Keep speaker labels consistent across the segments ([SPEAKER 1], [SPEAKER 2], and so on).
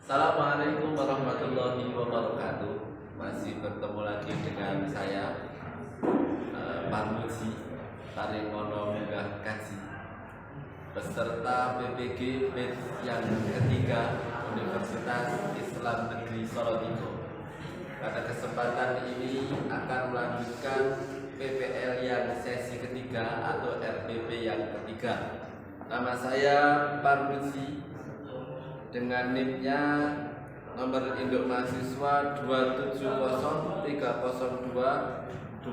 [SPEAKER 1] Assalamualaikum warahmatullahi wabarakatuh. Masih bertemu lagi dengan saya Parmuji Paringono Munggah Kaji, peserta PPG batch yang ketiga Universitas Islam Negeri Solotimur. Pada kesempatan ini akan melanjutkan PPL yang sesi ketiga atau RPP yang ketiga. Nama saya Parmuji dengan NIM-nya nomor induk mahasiswa 27023022036.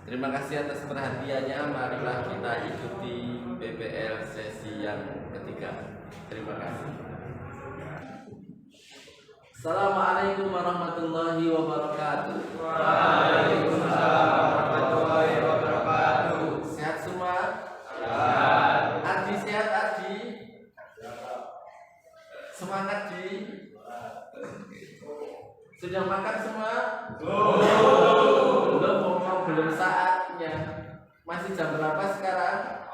[SPEAKER 1] Terima kasih atas perhatiannya. Marilah kita ikuti PPL sesi yang ketiga. Terima kasih. Assalamualaikum warahmatullahi wabarakatuh.
[SPEAKER 2] Waalaikumsalam warahmatullahi wabarakatuh.
[SPEAKER 1] Sehat semua?
[SPEAKER 2] Sehat.
[SPEAKER 1] Adi sehat Adi? Semangat Di? Sudah makan semua? Belum saatnya. Masih jam berapa sekarang?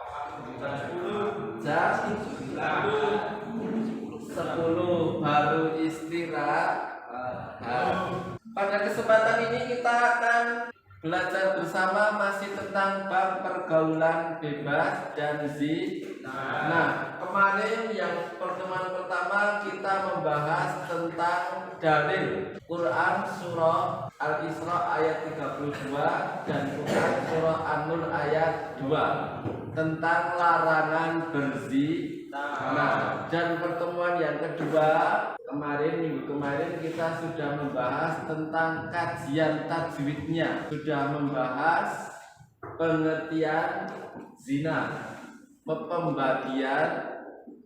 [SPEAKER 1] Jam 10 baru istirahat. Pada kesempatan ini kita akan belajar bersama masih tentang bab pergaulan bebas dan zina. Nah, kemarin yang pertemuan pertama kita membahas tentang dalil Quran surah Al-Isra ayat 32 dan Quran surah An-Nur ayat 2 tentang larangan berzina. Nah, dan pertemuan yang kedua minggu kemarin kita sudah membahas tentang kajian tajwidnya, sudah membahas pengertian zina, pembagian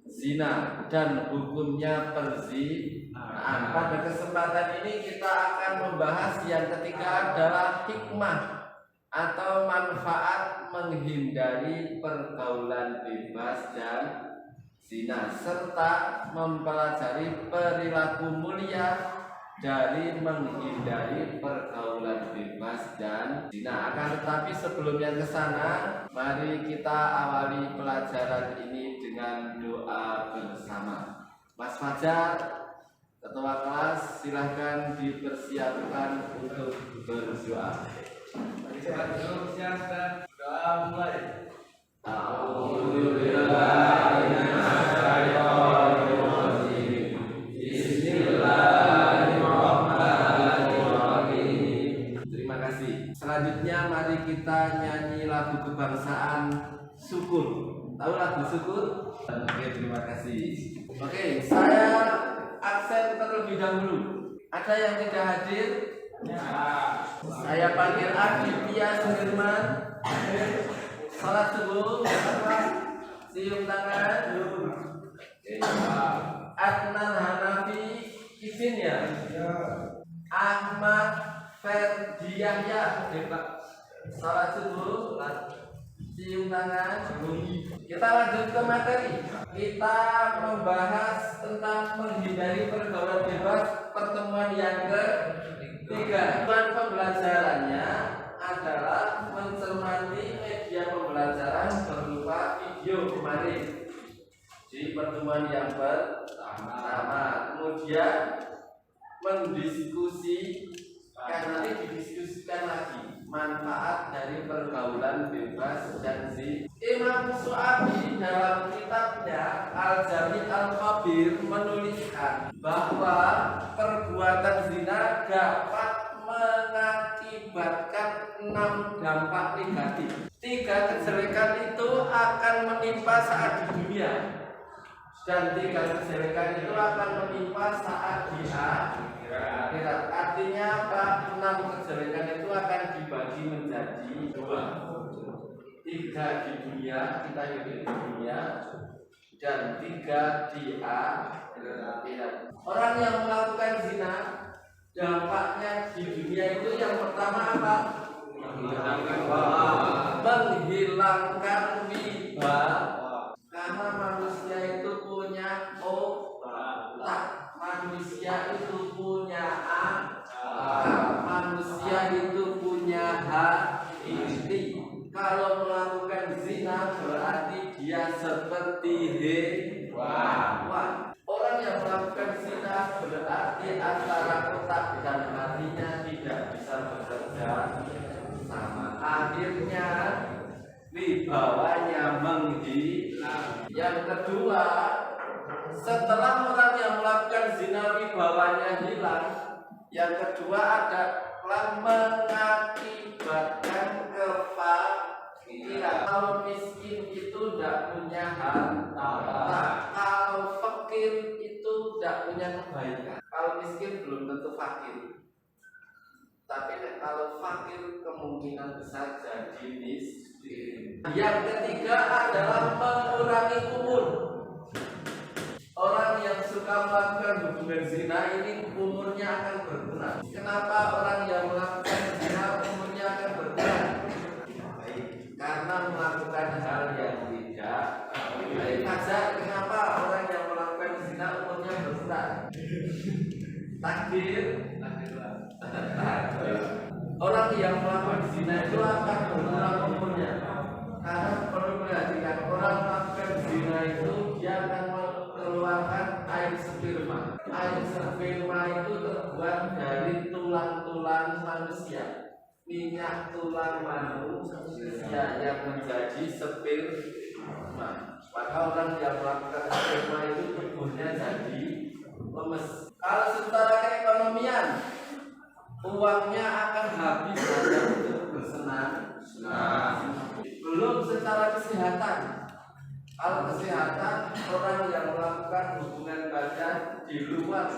[SPEAKER 1] zina dan hukumnya perzinaan. Pada kesempatan ini kita akan membahas yang ketiga adalah hikmah atau manfaat menghindari pergaulan bebas dan zina serta mempelajari perilaku mulia dari menghindari pergaulan bebas dan zina. Akan tetapi sebelumnya ke sana, mari kita awali pelajaran ini dengan doa bersama. Mas Fajar, ketua kelas, silahkan dipersiapkan untuk berdoa.
[SPEAKER 2] Mari kita duduk siap dan doa mulai.
[SPEAKER 1] Selanjutnya mari kita nyanyi lagu kebangsaan Syukur. Tahu lagu Syukur? Oke, terima kasih. Oke, saya absen terlebih dahulu. Ada yang tidak hadir?
[SPEAKER 2] Ya.
[SPEAKER 1] Saya panggil Adi Pia Sudirman. Salat subuh. Cium tangan. Adnan Hanafi izin ya. Ahmad Ferdiansyah, salat subuh, cium tangan. Kita lanjut ke materi. Kita membahas tentang menghindari pergaulan bebas pertemuan yang ketiga. Tujuan pembelajarannya adalah mencermati media pembelajaran berupa video kemarin di pertemuan yang pertama. Kemudian nanti didiskusikan lagi manfaat dari pergaulan bebas dan zina. Imam Su'abi dalam kitabnya Al-Jami' Al-Khabir menuliskan bahwa perbuatan zina dapat mengakibatkan 6 dampak negatif. 3 kejelekan itu akan menimpa saat di dunia, dan 3 kejelekan itu akan menimpa saat di akhirat. Artinya apa? 6 kejelekan itu akan dibagi menjadi 2. 3 di dunia, kita hidup di dunia, dan 3 di akhirat. Orang yang melakukan zina, dampaknya di dunia itu yang pertama apa? Menghilangkan wibawa. Karena manusia itu punya otak, manusia itu punya akal, manusia itu punya hati. Kalau melakukan zina berarti dia seperti hewan. hilang. Yang kedua, setelah orang yang melakukan zina wibawanya hilang, yang kedua adalah mengakibatkan kefakiran. Kalau miskin itu tidak punya harta, kalau fakir itu tidak punya kebaikan. Kalau miskin belum tentu fakir, tapi kalau fakir kemungkinan besar jadi miskin. Yang ketiga adalah mengurangi umur. Orang yang suka melakukan hubungan zina ini umurnya akan berkurang. Kenapa orang yang melakukan zina umurnya akan berkurang? Karena melakukan hal yang tidak baik. Saja kenapa orang yang melakukan zina umurnya berkurang? Takdir. Orang yang melakukan zina itu akan berkurang umurnya. Karena perlu perhatikan, orang melakukan zina itu dia akan mengeluarkan air sperma. Air sperma itu terbuat dari tulang-tulang manusia, minyak tulang manusia yang menjadi sperma. Maka orang yang melakukan sperma itu tubuhnya jadi lemes. Kalau secara keekonomian, uangnya akan habis hanya untuk bersenang. Belum secara kesehatan. Kalau kesehatan, orang yang melakukan hubungan badan di luar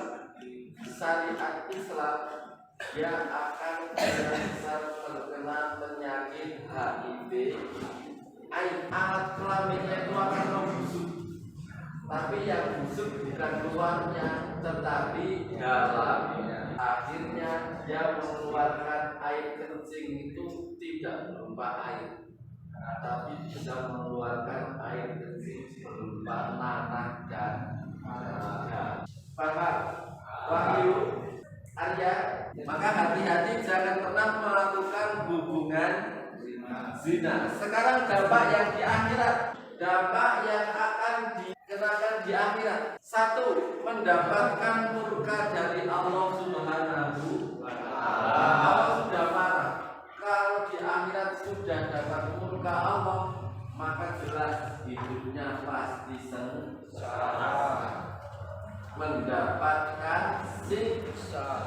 [SPEAKER 1] syariat Islam, dia akan bisa terkena penyakit HIV. Alat kelaminnya itu akan membusuk. Tapi yang busuk bukan luarnya, tetapi dalamnya. Akhirnya dia mengeluarkan air kencing itu tidak berupa air, tapi bisa mengeluarkan air kencing berupa nanah dan darah. Paham? Wahyu, Arya. Maka hati-hati jangan pernah melakukan hubungan zina. Sekarang dampak yang di akhirat, dampak yang akan dikenakan di akhirat. Satu, mendapatkan murka dari Allah Subhanahu wa Ta'ala. Allah sudah marah. Kalau di akhirat sudah dapat murka Allah, maka jelas hidupnya pasti sengsara. Mendapatkan siksa.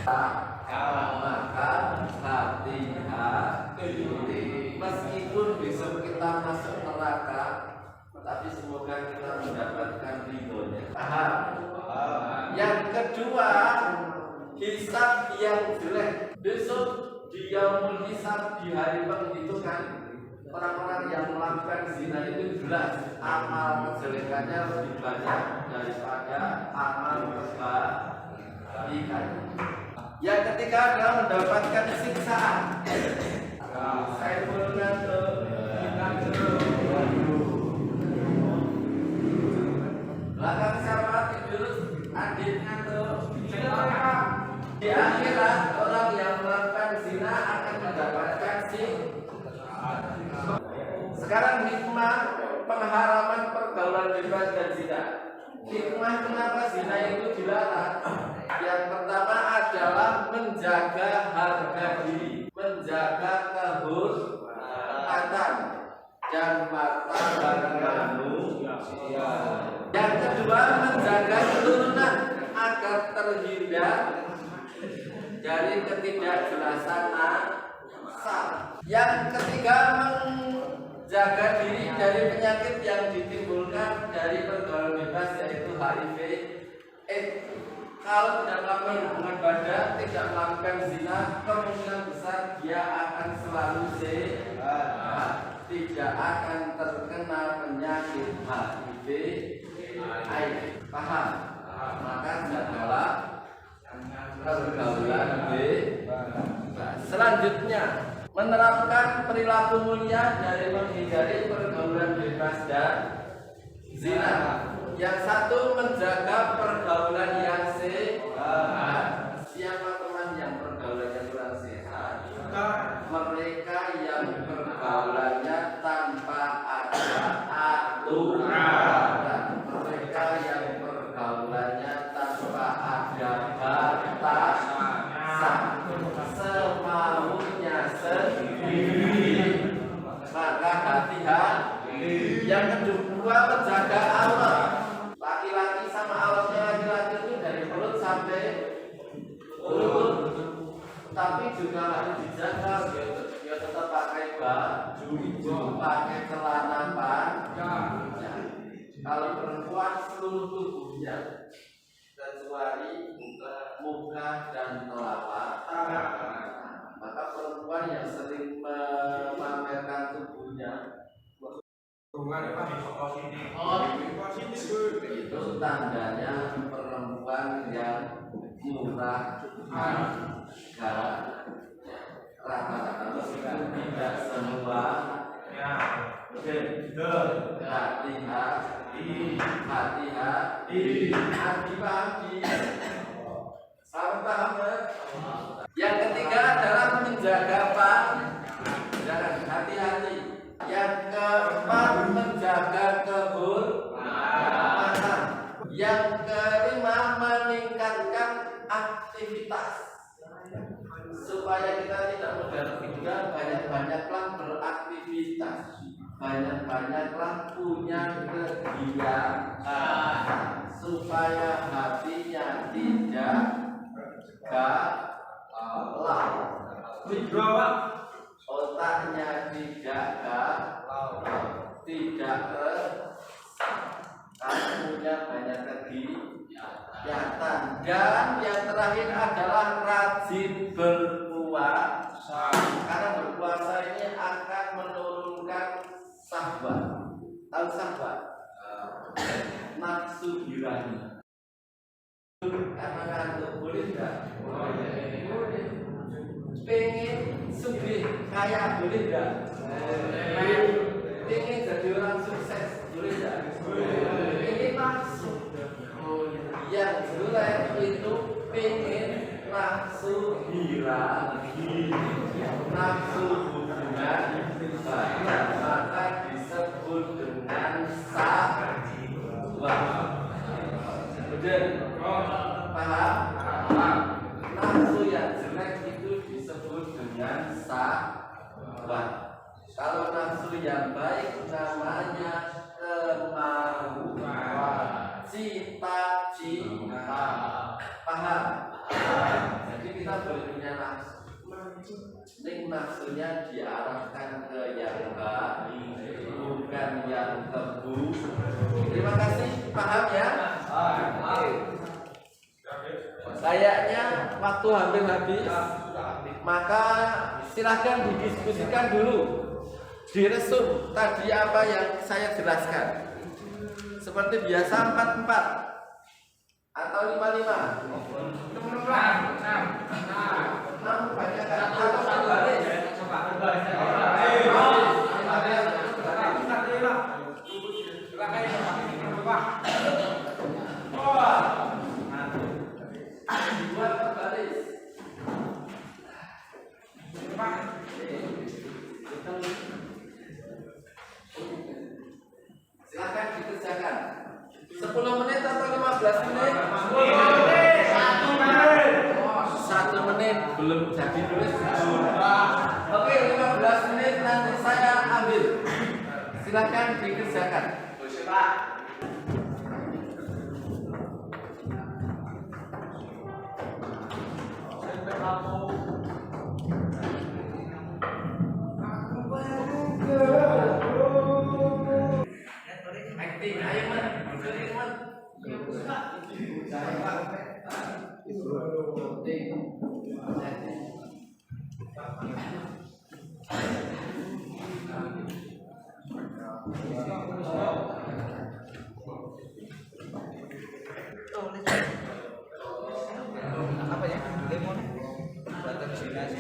[SPEAKER 1] Maka hati-hati. Meskipun besok kita masuk neraka, tapi semoga kita mendapatkan ridhonya. Paham? Yang kedua, hisab yang jelek. Besok di yaumul hisab, di hari penghitungan, orang-orang yang melakukan zina itu jelas amal kejelekannya lebih banyak daripada amal kebaikan. Yang ketiga adalah mendapatkan siksaan. Saya pernah belakang siapa tidur adiknya tuh. Di akhirat orang yang melakukan zina akan mendapatkan siksaan. Sekarang hikmah pengharaman pergaulan bebas dan zina. Hikmah kenapa zina itu dilarang? Yang pertama adalah menjaga harga diri, menjaga kehormatan dan martabat manusia. Yang kedua, menjaga keturunan agar terhindar dari ketidakjelasan nasab. Yang ketiga, menjaga diri dari penyakit yang ditimbulkan dari pergaulan bebas, yaitu HIV. Kalau tidak melakukan hubungan badan, tidak melakukan zina, kemungkinan besar dia akan selalu sehat, tidak akan terkena penyakit HIV. Paham? Maka jagalah pergaulan bebas. Selanjutnya, menerapkan perilaku mulia dari menghindari pergaulan bebas dan zina. Yang satu, menjaga pergaulan yang sehat. Siapa teman yang pergaulannya kurang sehat? Mereka yang pergaulannya tanpa ada aturan. Mereka yang pergaulannya tanpa ada batasan, semaunya sendiri. Maka hati-hati. seluruh tubuhnya kecuali muka dan telapak tangan. Maka perempuan yang sering memamerkan tubuhnya itu tandanya perempuan yang murah harga. Rata-rata meskipun tidak semua hati-hati paham. Yang ketiga adalah menjaga jangan hati-hati. Yang keempat menjaga kehormatan. Yang kelima meningkatkan aktivitas supaya kita tidak mudah tergoda. Banyak-banyaklah beraktivitas, banyak-banyaklah punya kegiatan supaya hatinya tidak galau, otaknya tidak punya banyak kegiatan. Dan yang terakhir adalah rajin berpuasa, karena berpuasa ini akan menurunkan syahwat. Tahu syahwat? Nafsu hirani. Karena ngantuk boleh enggak? Boleh. Pengen sugih kaya boleh enggak? Pengen jadi orang sukses boleh enggak? Pengen masuk. Yang jelek itu pengen nafsu hirani, nafsu hubungan badan, maka disebut dengan syahwat. Betul? Paham? Nafsu yang jelek itu disebut dengan syahwat. Kalau nafsu yang baik namanya kemauan, cita-cita. Paham? Jadi kita boleh punya nafsu. Ini nafsunya diarahkan ke yang baik, bukan yang buruk. Terima kasih. Paham ya? Kayaknya waktu hampir habis, maka silahkan didiskusikan dulu, diresum tadi apa yang saya jelaskan. Seperti biasa 44 atau 55. 6 banyak atau berbalik. Dibuat berbaris. Silakan dikerjakan. 10 menit atau 15 menit? 1 menit belum jadi nulis. Oke, 15 menit nanti saya ambil. Silakan dikerjakan. Acting, ayo man,
[SPEAKER 2] apa ya? Lemon. Datang sini aja.